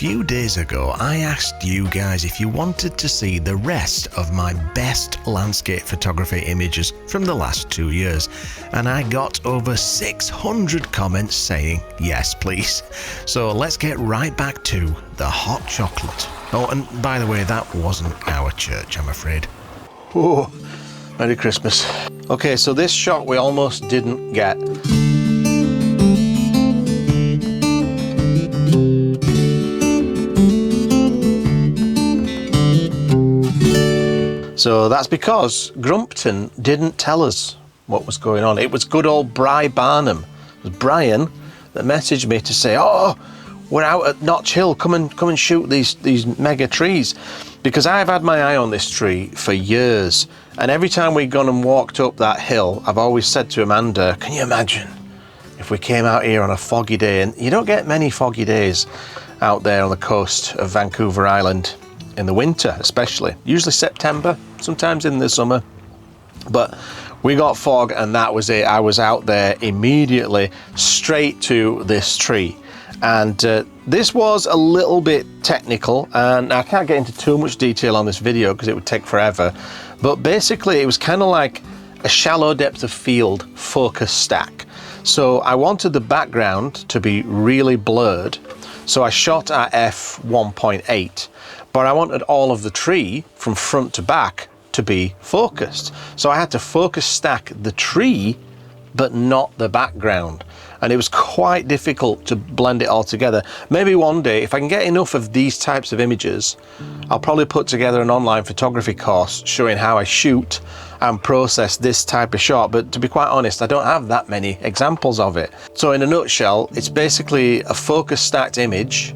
few days ago, I asked you guys if you wanted to see the rest of my best landscape photography images from the last 2 years, and I got over 600 comments saying yes please. So let's get right back to the hot chocolate. Oh, and by the way, that wasn't our church, I'm afraid. Oh, Merry Christmas. Okay, so this shot we almost didn't get. So that's because Grumpton didn't tell us what was going on. It was good old Bry Barnum. It was Brian that messaged me to say, oh, we're out at Notch Hill, come and shoot these mega trees. Because I've had my eye on this tree for years, and every time we've gone and walked up that hill, I've always said to Amanda, can you imagine if we came out here on a foggy day? And you don't get many foggy days out there on the coast of Vancouver Island in the winter, especially. Usually September, sometimes in the summer. But we got fog and that was it. I was out there immediately straight to this tree. And this was a little bit technical, and I can't get into too much detail on this video because it would take forever. But basically it was kind of like a shallow depth of field focus stack. So I wanted the background to be really blurred. So I shot at f1.8, but I wanted all of the tree from front to back to be focused. So I had to focus stack the tree, but not the background. And it was quite difficult to blend it all together. Maybe one day, if I can get enough of these types of images, I'll probably put together an online photography course showing how I shoot and process this type of shot. But to be quite honest, I don't have that many examples of it. So in a nutshell, it's basically a focus stacked image,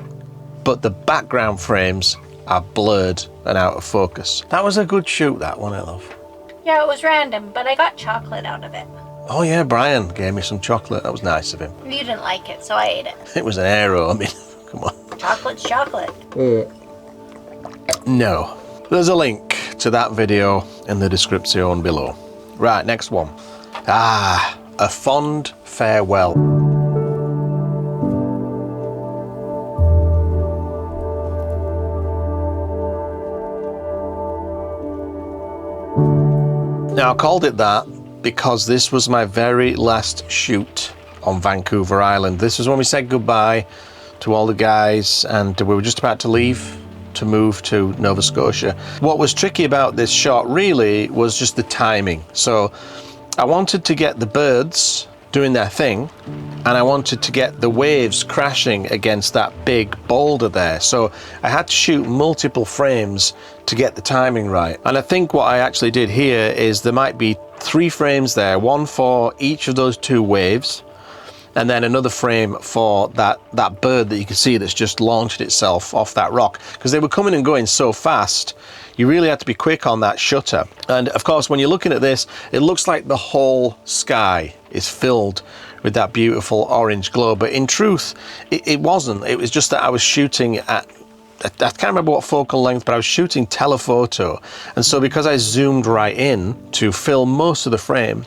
but the background frames are blurred and out of focus. That was a good shoot, that one, I love. Yeah, it was random, but I got chocolate out of it. Oh yeah, Brian gave me some chocolate. That was nice of him. You didn't like it, so I ate it. It was an arrow, I mean, come on. Chocolate's chocolate. No. There's a link to that video in the description below. Right, next one. Ah, a fond farewell. Now I called it that because this was my very last shoot on Vancouver Island. This was when we said goodbye to all the guys and we were just about to leave to move to Nova Scotia. What was tricky about this shot really was just the timing. So I wanted to get the birds doing their thing and I wanted to get the waves crashing against that big boulder there. So I had to shoot multiple frames to get the timing right. And I think what I actually did here is there might be 3 frames there, one for each of those 2 waves, and then another frame for that bird that you can see that's just launched itself off that rock. Because they were coming and going so fast, you really had to be quick on that shutter. And of course, when you're looking at this, it looks like the whole sky is filled with that beautiful orange glow. But in truth, it wasn't. It was just that I was shooting at, I can't remember what focal length, but I was shooting telephoto. And so because I zoomed right in to fill most of the frame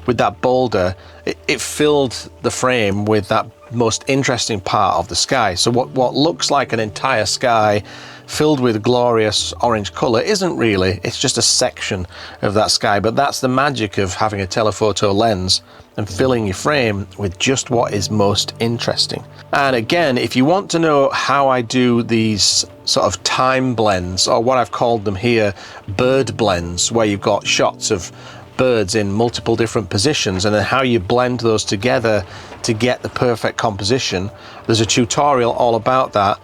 with that boulder, it filled the frame with that most interesting part of the sky. So what looks like an entire sky filled with glorious orange color isn't really, it's just a section of that sky. But that's the magic of having a telephoto lens and filling your frame with just what is most interesting. And again, if you want to know how I do these sort of time blends, or what I've called them here, bird blends, where you've got shots of birds in multiple different positions and then how you blend those together to get the perfect composition, there's a tutorial all about that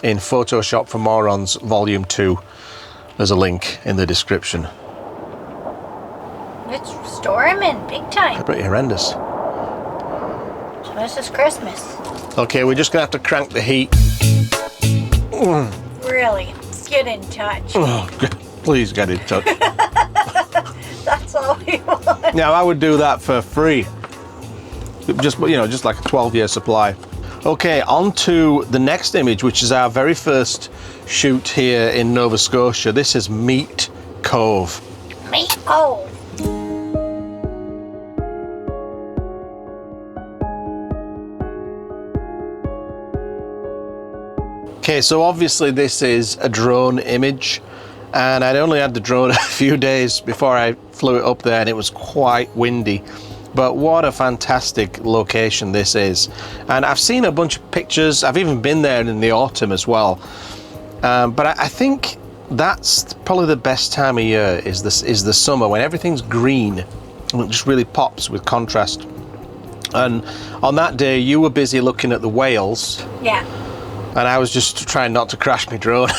in Photoshop for Morons Volume 2. There's a link in the description. It's storming big time. Pretty horrendous. So this is Christmas. Okay, we're just gonna have to crank the heat. Really, get in touch. Oh, please get in touch. That's all we want. Now I would do that for free. Just, you know, just like a 12-year supply. Okay, on to the next image, which is our very first shoot here in Nova Scotia. This is Meat Cove. Meat Cove. Okay, so obviously this is a drone image, and I'd only had the drone a few days before I flew it up there, and it was quite windy. But what a fantastic location this is. And I've seen a bunch of pictures. I've even been there in the autumn as well. But I think that's probably the best time of year is the summer, when everything's green and it just really pops with contrast. And on that day you were busy looking at the whales. Yeah. And I was just trying not to crash my drone.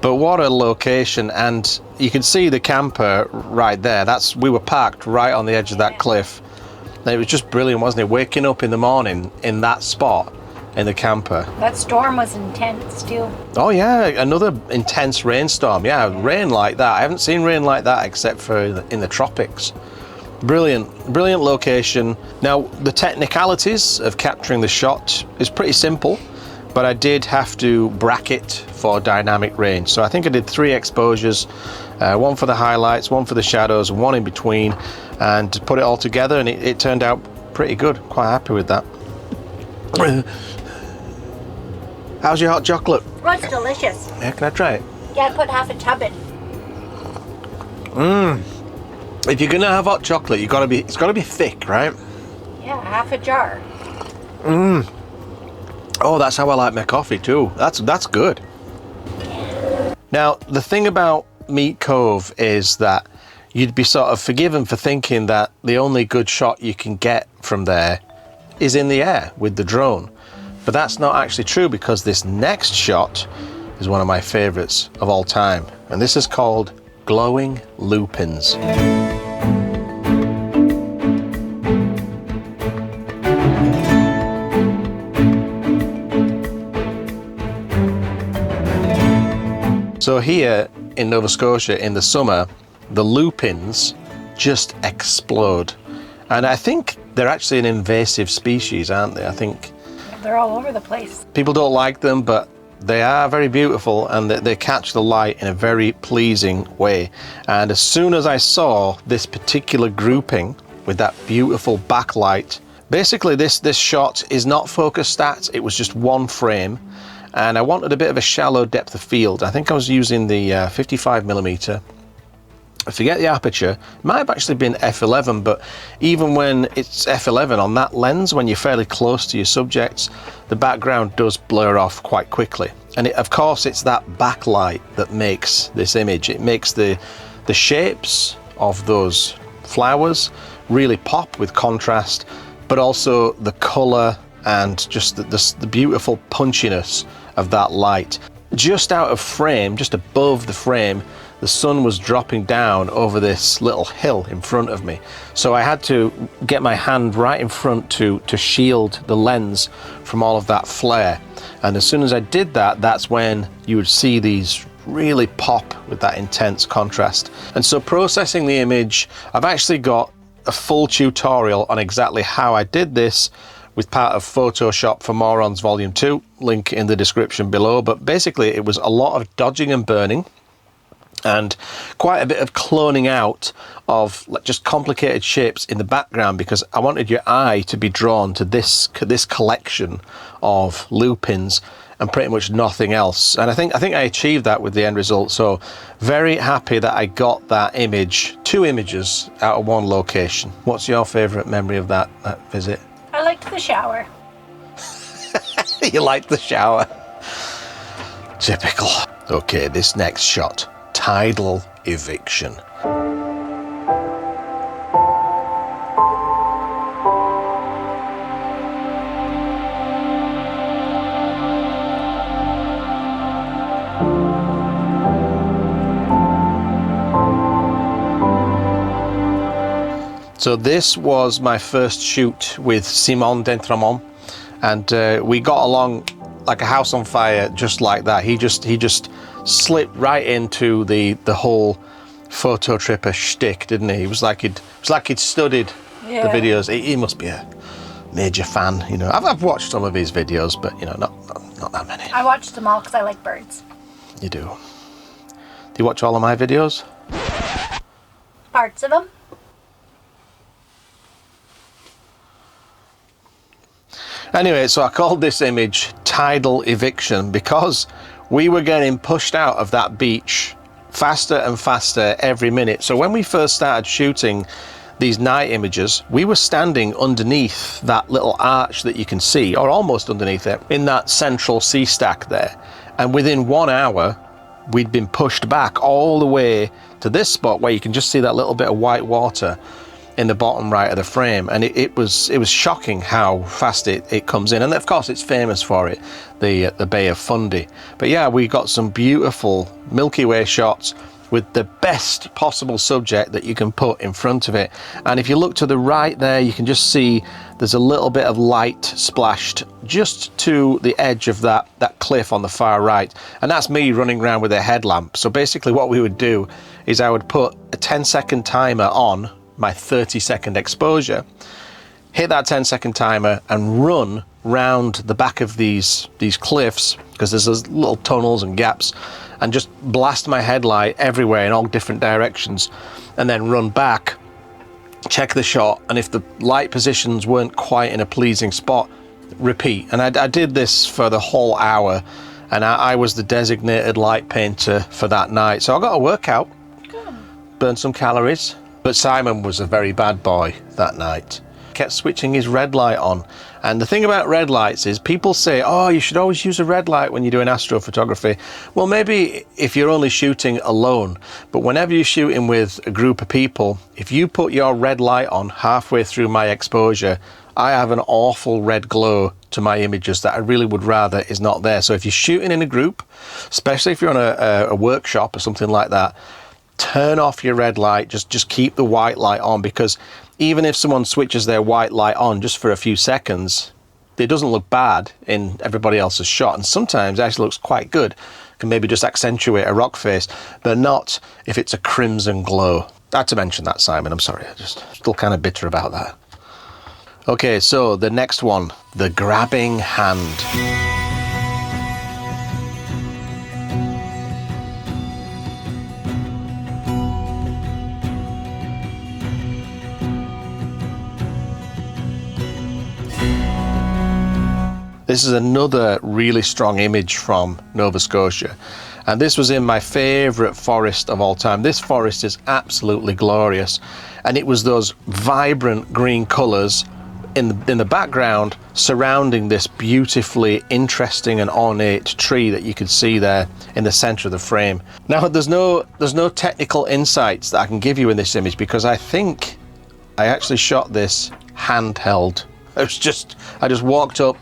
But what a location, and you can see the camper right there. We were parked right on the edge of that cliff. And it was just brilliant, wasn't it? Waking up in the morning in that spot in the camper. That storm was intense too. Oh yeah, another intense rainstorm. Yeah, rain like that. I haven't seen rain like that except for in the tropics. Brilliant location. Now, the technicalities of capturing the shot is pretty simple, but I did have to bracket for dynamic range. So I think I did 3 exposures, one for the highlights, one for the shadows, and one in between, and put it all together, and it turned out pretty good. Quite happy with that. How's your hot chocolate? Oh, it's delicious. Yeah, can I try it? Yeah, I put half a tub in. If you're gonna have hot chocolate, it's gotta be thick, right? Yeah, half a jar. Oh, that's how I like my coffee too. That's good. Now, the thing about Meat Cove is that you'd be sort of forgiven for thinking that the only good shot you can get from there is in the air with the drone. But that's not actually true, because this next shot is one of my favorites of all time. And this is called Glowing Lupins. So here in Nova Scotia in the summer, the lupins just explode. And I think they're actually an invasive species, aren't they? I think They're all over the place. people don't like them, but they are very beautiful, and they catch the light in a very pleasing way. And as soon as I saw this particular grouping with that beautiful backlight, basically this shot is not focus stat, it was just one frame. And I wanted a bit of a shallow depth of field. I think I was using the 55mm. I forget the aperture. It might have actually been f11, but even when it's f11 on that lens, when you're fairly close to your subjects, the background does blur off quite quickly. And of course, it's that backlight that makes this image. It makes the shapes of those flowers really pop with contrast, but also the color and just the beautiful punchiness of that light. Just out of frame, just above the frame, the sun was dropping down over this little hill in front of me. So I had to get my hand right in front to shield the lens from all of that flare. And as soon as I did that, that's when you would see these really pop with that intense contrast. And so processing the image, I've actually got a full tutorial on exactly how I did this with part of Photoshop for Morons Volume 2, link in the description below. But basically it was a lot of dodging and burning, and quite a bit of cloning out of just complicated shapes in the background, because I wanted your eye to be drawn to this collection of lupins and pretty much nothing else. And I think I achieved that with the end result. So very happy that I got that image, 2 images out of one location. What's your favorite memory of that visit? I liked the shower. You liked the shower. Typical. Okay, this next shot. Tidal Eviction. So this was my first shoot with Simon d'Entremont, and we got along like a house on fire, just like that. He just slipped right into the whole fototripper shtick, didn't he? It was like he'd studied the videos. He must be a major fan, you know. I've watched some of his videos, but you know, not that many. I watched them all because I like birds. You do. Do you watch all of my videos? Parts of them. Anyway, so I called this image Tidal Eviction because we were getting pushed out of that beach faster and faster every minute. So when we first started shooting these night images, we were standing underneath that little arch that you can see, or almost underneath it, in that central sea stack there. And within 1 hour, we'd been pushed back all the way to this spot where you can just see that little bit of white water in the bottom right of the frame. And it was shocking how fast it comes in. And of course it's famous for it, the Bay of Fundy. But yeah, we got some beautiful Milky Way shots with the best possible subject that you can put in front of it. And if you look to the right there, you can just see there's a little bit of light splashed just to the edge of that cliff on the far right. And that's me running around with a headlamp. So basically what we would do is I would put a 10-second timer on my 30-second exposure, hit that 10-second timer and run round the back of these cliffs, because there's those little tunnels and gaps, and just blast my headlight everywhere in all different directions, and then run back, check the shot, and if the light positions weren't quite in a pleasing spot, repeat. And I did this for the whole hour, and I was the designated light painter for that night. So I got a workout, burned some calories. But Simon was a very bad boy that night. Kept switching his red light on. And the thing about red lights is people say, oh, you should always use a red light when you're doing astrophotography. Well, maybe if you're only shooting alone, but whenever you're shooting with a group of people, if you put your red light on halfway through my exposure, I have an awful red glow to my images that I really would rather is not there. So if you're shooting in a group, especially if you're on a workshop or something like that, turn off your red light, just keep the white light on, because even if someone switches their white light on just for a few seconds, it doesn't look bad in everybody else's shot, and sometimes it actually looks quite good. Can maybe just accentuate a rock face, but not if it's a crimson glow. I had to mention that, Simon, I'm sorry, I'm just still kind of bitter about that. Okay, so the next one, the grabbing hand. This is another really strong image from Nova Scotia, and this was in my favourite forest of all time. This forest is absolutely glorious, and it was those vibrant green colours in the background surrounding this beautifully interesting and ornate tree that you could see there in the centre of the frame. Now there's no technical insights that I can give you in this image, because I think I actually shot this handheld. I just walked up,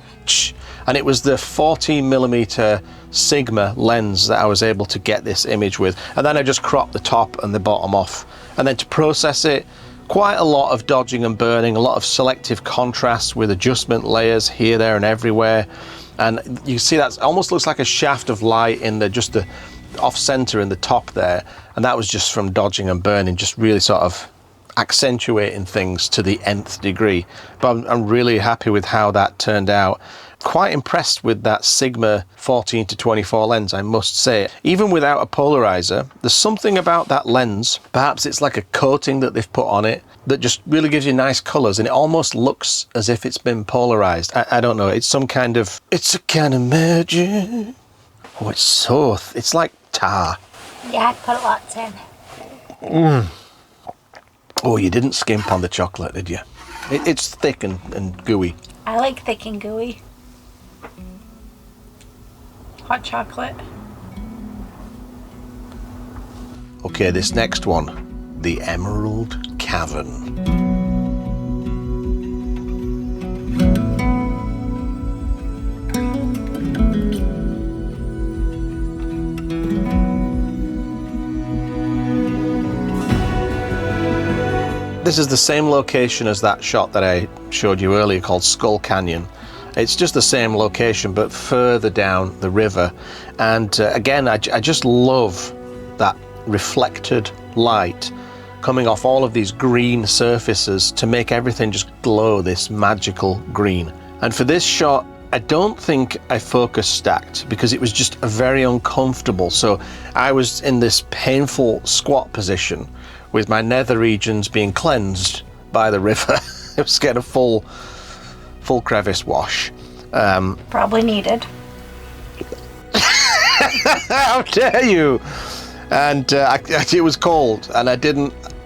and it was the 14mm Sigma lens that I was able to get this image with, and then I just cropped the top and the bottom off. And then to process it, quite a lot of dodging and burning, a lot of selective contrast with adjustment layers here, there and everywhere. And you see that almost looks like a shaft of light in the off center in the top there, and that was just from dodging and burning, just really sort of accentuating things to the nth degree. But I'm really happy with how that turned out. Quite impressed with that Sigma 14-24 lens, I must say. Even without a polarizer, there's something about that lens, perhaps it's like a coating that they've put on it, that just really gives you nice colors, and it almost looks as if it's been polarized. I don't know, it's a kind of magic. Oh, it's like tar. Yeah, I put lots in. Oh, you didn't skimp on the chocolate, did you? It's thick and gooey. I like thick and gooey. Hot chocolate. Okay, this next one, the Emerald Cavern. This is the same location as that shot that I showed you earlier called Skull Canyon. It's just the same location but further down the river, and again I just love that reflected light coming off all of these green surfaces to make everything just glow this magical green. And for this shot I don't think I focus stacked because it was just very uncomfortable, so I was in this painful squat position with my nether regions being cleansed by the river. It was getting a full crevice wash. Probably needed. How dare you? And it was cold, and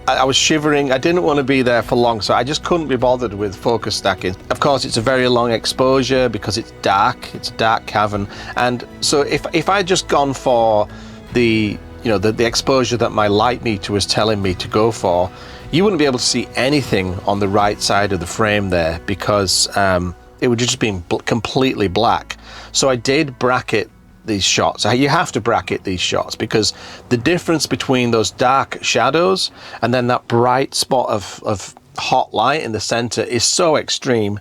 I was shivering. I didn't want to be there for long, so I just couldn't be bothered with focus stacking. Of course, it's a very long exposure because it's dark. It's a dark cavern, and so if I'd just gone for the exposure that my light meter was telling me to go for, you wouldn't be able to see anything on the right side of the frame there because it would just be completely black. So I did bracket these shots. You have to bracket these shots because the difference between those dark shadows and then that bright spot of hot light in the center is so extreme.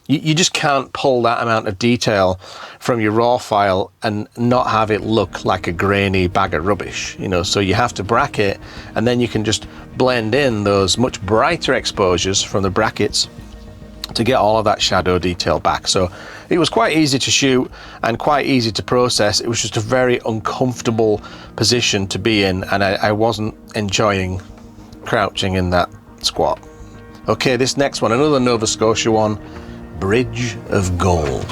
You just can't pull that amount of detail from your raw file and not have it look like a grainy bag of rubbish, so you have to bracket, and then you can just blend in those much brighter exposures from the brackets to get all of that shadow detail back. So it was quite easy to shoot and quite easy to process. It was just a very uncomfortable position to be in, and I wasn't enjoying crouching in that squat. Okay, this next one, another Nova Scotia one, Bridge of Gold.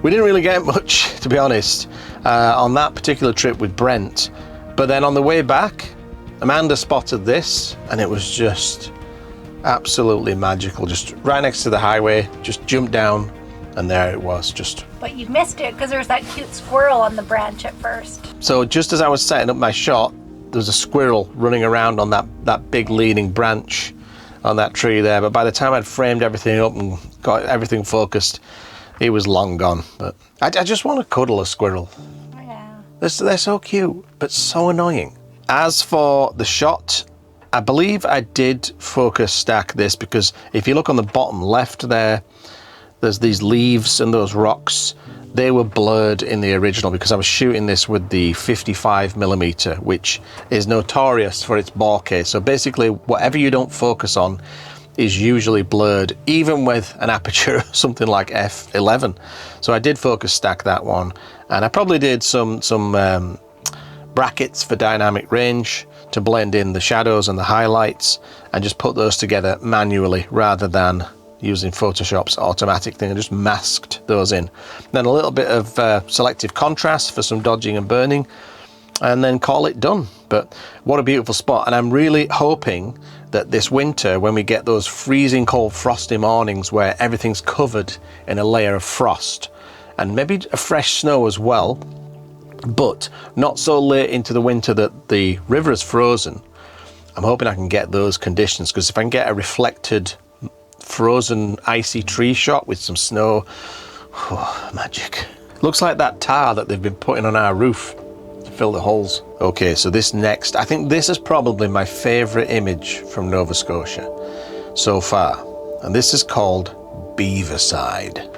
We didn't really get much, to be honest, on that particular trip with Brent. But then on the way back, Amanda spotted this, and it was just absolutely magical. Just right next to the highway, just jumped down, and there it was. Just. But you missed it because there was that cute squirrel on the branch at first. So just as I was setting up my shot, there was a squirrel running around on that big leaning branch on that tree there. But by the time I'd framed everything up and got everything focused, it was long gone. But I just want to cuddle a squirrel. Yeah. They're so cute, but so annoying. As for the shot, I believe I did focus stack this because if you look on the bottom left there's these leaves and those rocks. They were blurred in the original because I was shooting this with the 55mm, which is notorious for its bokeh. So basically, whatever you don't focus on is usually blurred, even with an aperture of something like f11. So I did focus stack that one, and I probably did some brackets for dynamic range to blend in the shadows and the highlights, and just put those together manually rather than using Photoshop's automatic thing, and just masked those in. Then a little bit of selective contrast for some dodging and burning, and then call it done. But what a beautiful spot, and I'm really hoping that this winter, when we get those freezing cold frosty mornings where everything's covered in a layer of frost and maybe a fresh snow as well, but not so late into the winter that the river is frozen, I'm hoping I can get those conditions, because if I can get a reflected frozen icy tree shot with some snow, magic. Looks like that tar that they've been putting on our roof to fill the holes. Okay, so this next, I think this is probably my favorite image from Nova Scotia so far, and this is called Beavercide.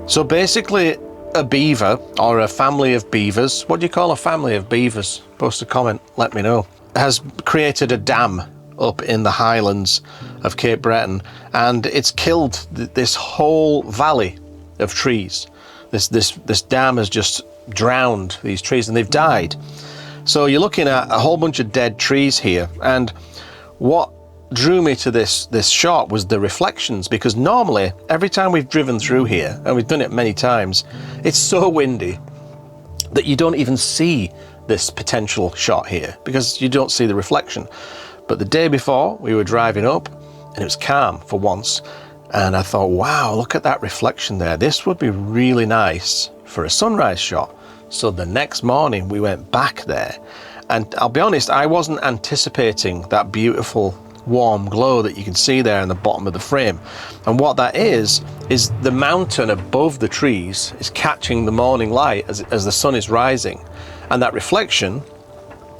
So basically, a beaver, or a family of beavers, what do you call a family of beavers? Post a comment, let me know. Has created a dam up in the highlands of Cape Breton, and it's killed this whole valley of trees. This dam has just drowned these trees, and they've died. So you're looking at a whole bunch of dead trees here, and what drew me to this shot was the reflections, because normally every time we've driven through here, and we've done it many times, it's so windy that you don't even see this potential shot here because you don't see the reflection. But the day before, we were driving up and it was calm for once, and I thought, wow, look at that reflection there. This would be really nice for a sunrise shot. So the next morning we went back there, and I'll be honest, I wasn't anticipating that beautiful warm glow that you can see there in the bottom of the frame. And what that is the mountain above the trees is catching the morning light as the sun is rising, and that reflection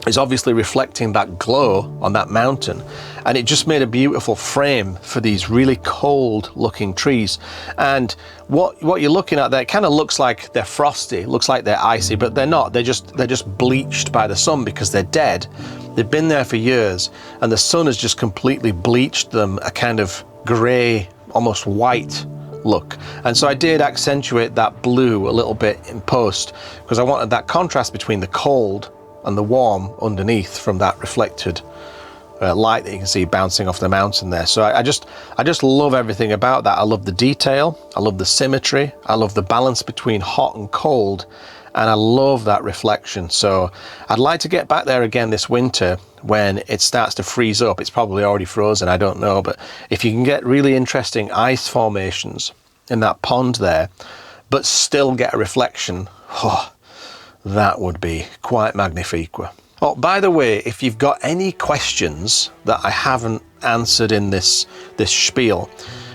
is obviously reflecting that glow on that mountain, and it just made a beautiful frame for these really cold looking trees. And what you're looking at there, it kind of looks like they're frosty, looks like they're icy, but they're not. They're just bleached by the sun because they're dead. They've been there for years, and the sun has just completely bleached them a kind of grey, almost white look. And so I did accentuate that blue a little bit in post because I wanted that contrast between the cold and the warm underneath from that reflected light that you can see bouncing off the mountain there. So I just love everything about that. I love the detail, I love the symmetry, I love the balance between hot and cold, and I love that reflection. So I'd like to get back there again this winter when it starts to freeze up. It's probably already frozen, I don't know, but if you can get really interesting ice formations in that pond there but still get a reflection, oh, that would be quite magnifique. Oh, by the way, if you've got any questions that I haven't answered in this spiel,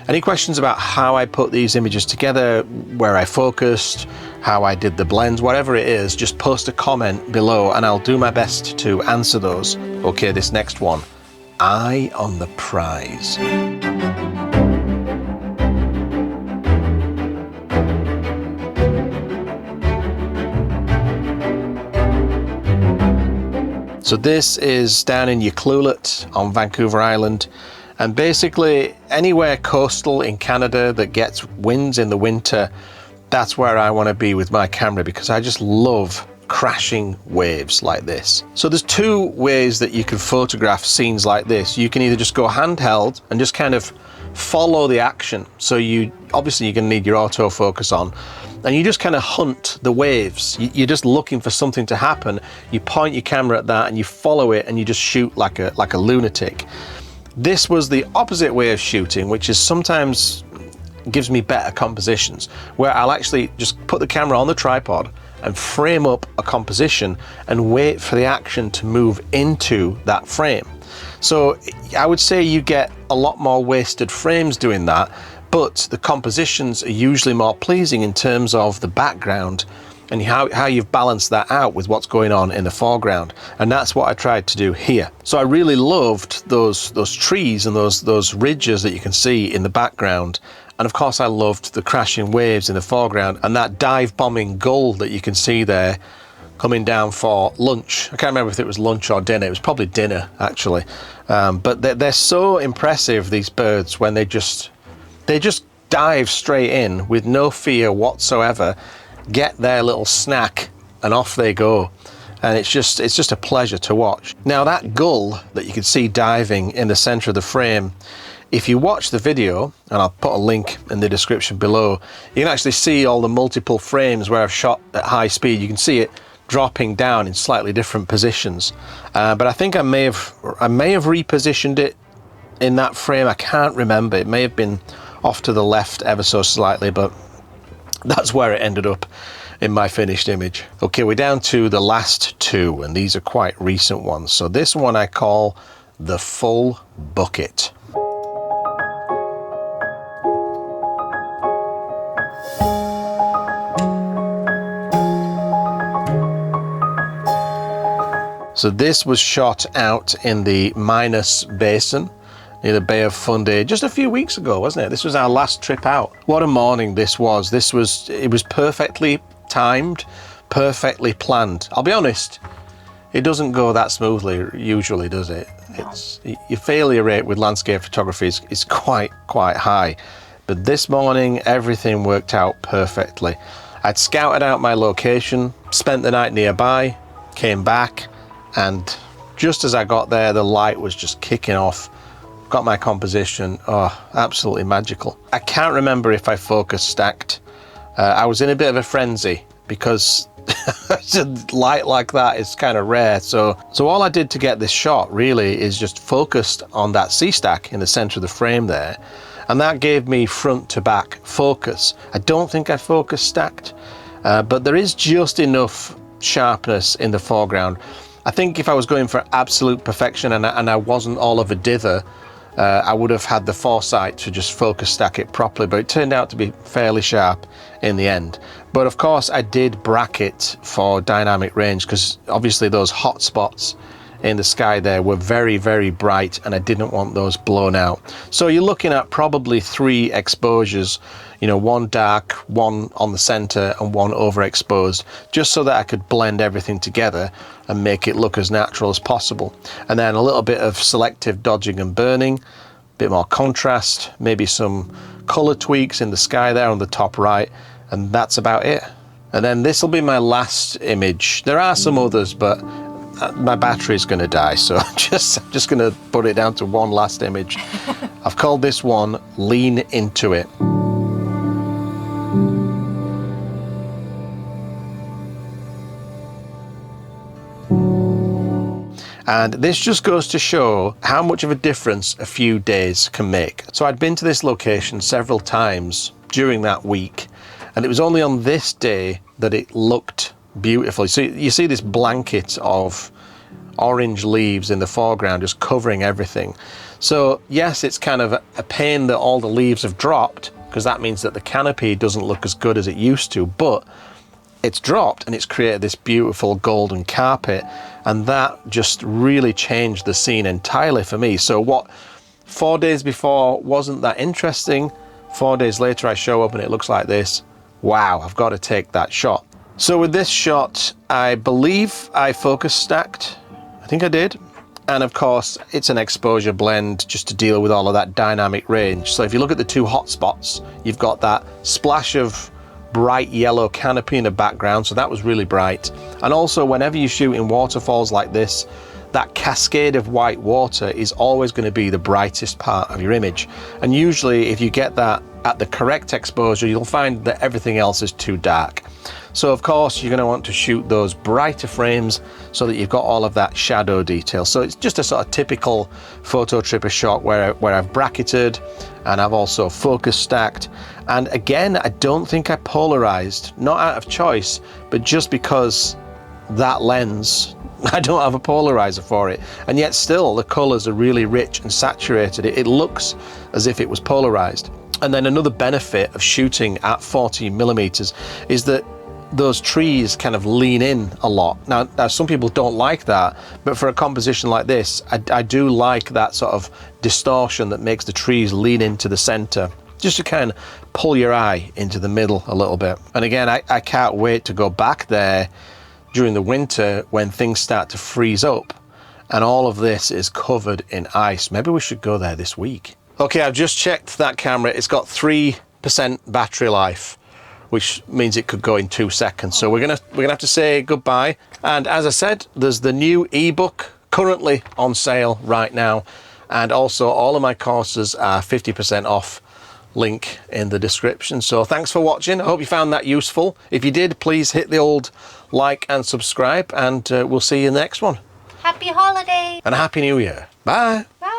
any questions about how I put these images together, where I focused, how I did the blends, whatever it is, just post a comment below and I'll do my best to answer those. Okay, this next one, eye on the prize. So this is down in Ucluelet on Vancouver Island, and basically anywhere coastal in Canada that gets winds in the winter, that's where I want to be with my camera because I just love crashing waves like this. So there's two ways that you can photograph scenes like this. You can either just go handheld and just kind of follow the action. So obviously you're going to need your autofocus on, and you just kind of hunt the waves. You're just looking for something to happen. You point your camera at that and you follow it and you just shoot like a lunatic. This was the opposite way of shooting, which is sometimes gives me better compositions, where I'll actually just put the camera on the tripod and frame up a composition and wait for the action to move into that frame. So I would say you get a lot more wasted frames doing that, but the compositions are usually more pleasing in terms of the background and how you've balanced that out with what's going on in the foreground. And that's what I tried to do here. So I really loved those trees and those ridges that you can see in the background. And of course I loved the crashing waves in the foreground and that dive bombing gull that you can see there coming down for lunch. I can't remember if it was lunch or dinner. It was probably dinner actually. But they're so impressive, these birds, when they just dive straight in with no fear whatsoever, get their little snack and off they go. And it's just a pleasure to watch. Now that gull that you can see diving in the center of the frame, if you watch the video, and I'll put a link in the description below, you can actually see all the multiple frames where I've shot at high speed. You can see it dropping down in slightly different positions. But I think I may have repositioned it in that frame. I can't remember. It may have been off to the left ever so slightly, but that's where it ended up in my finished image. Okay, we're down to the last two, and these are quite recent ones. So this one I call the full bucket. So this was shot out in the Minas Basin near the Bay of Fundy just a few weeks ago, wasn't it? This was our last trip out. What a morning this was. It was perfectly timed, perfectly planned. I'll be honest, it doesn't go that smoothly usually, does it? No. Your failure rate with landscape photography is quite high. But this morning, everything worked out perfectly. I'd scouted out my location, spent the night nearby, came back, and just as I got there, the light was just kicking off. Got my composition, oh, absolutely magical. I can't remember if I focus stacked. I was in a bit of a frenzy because light like that is kind of rare. So all I did to get this shot really is just focused on that C-stack in the center of the frame there. And that gave me front to back focus. I don't think I focused stacked, but there is just enough sharpness in the foreground. I think if I was going for absolute perfection and I wasn't all of a dither, I would have had the foresight to just focus stack it properly, but it turned out to be fairly sharp in the end. But of course I did bracket for dynamic range because obviously those hot spots in the sky there were very, very bright and I didn't want those blown out. So you're looking at probably 3 exposures, you know, one dark, one on the center and one overexposed, just so that I could blend everything together and make it look as natural as possible. And then a little bit of selective dodging and burning, bit more contrast, maybe some color tweaks in the sky there on the top right, and that's about it. And then this will be my last image. There are some others, but my battery's going to die, so I'm just going to put it down to one last image. I've called this one Lean Into It. And this just goes to show how much of a difference a few days can make. So I'd been to this location several times during that week, and it was only on this day that it looked beautiful. So you see this blanket of orange leaves in the foreground just covering everything. So yes, it's kind of a pain that all the leaves have dropped, because that means that the canopy doesn't look as good as it used to, but it's dropped and it's created this beautiful golden carpet, and that just really changed the scene entirely for me. So what 4 days before wasn't that interesting, 4 days later I show up and it looks like this. Wow, I've got to take that shot. So with this shot, I believe I focus stacked. I think I did. And of course, it's an exposure blend just to deal with all of that dynamic range. So if you look at the two hot spots, you've got that splash of bright yellow canopy in the background, so that was really bright. And also, whenever you shoot in waterfalls like this, that cascade of white water is always going to be the brightest part of your image. And usually if you get that at the correct exposure, you'll find that everything else is too dark. So of course you're going to want to shoot those brighter frames so that you've got all of that shadow detail. So it's just a sort of typical photo tripper shot where I've bracketed and I've also focus stacked. And again, I don't think I polarized, not out of choice, but just because that lens, I don't have a polarizer for it, and yet still the colors are really rich and saturated. It looks as if it was polarized. And then another benefit of shooting at 40mm is that those trees kind of lean in a lot. Now some people don't like that, but for a composition like this, I do like that sort of distortion that makes the trees lean into the center, just to kind of pull your eye into the middle a little bit. And again, I can't wait to go back there during the winter when things start to freeze up and all of this is covered in ice. Maybe we should go there this week. Okay, I've just checked that camera. It's got 3% battery life, which means it could go in 2 seconds. So we're gonna have to say goodbye. And as I said, there's the new ebook currently on sale right now. And also all of my courses are 50% off. Link in the description. So thanks for watching. I hope you found that useful. If you did, please hit the old like and subscribe, and we'll see you in the next one. Happy holidays. And a happy new year. Bye. Bye.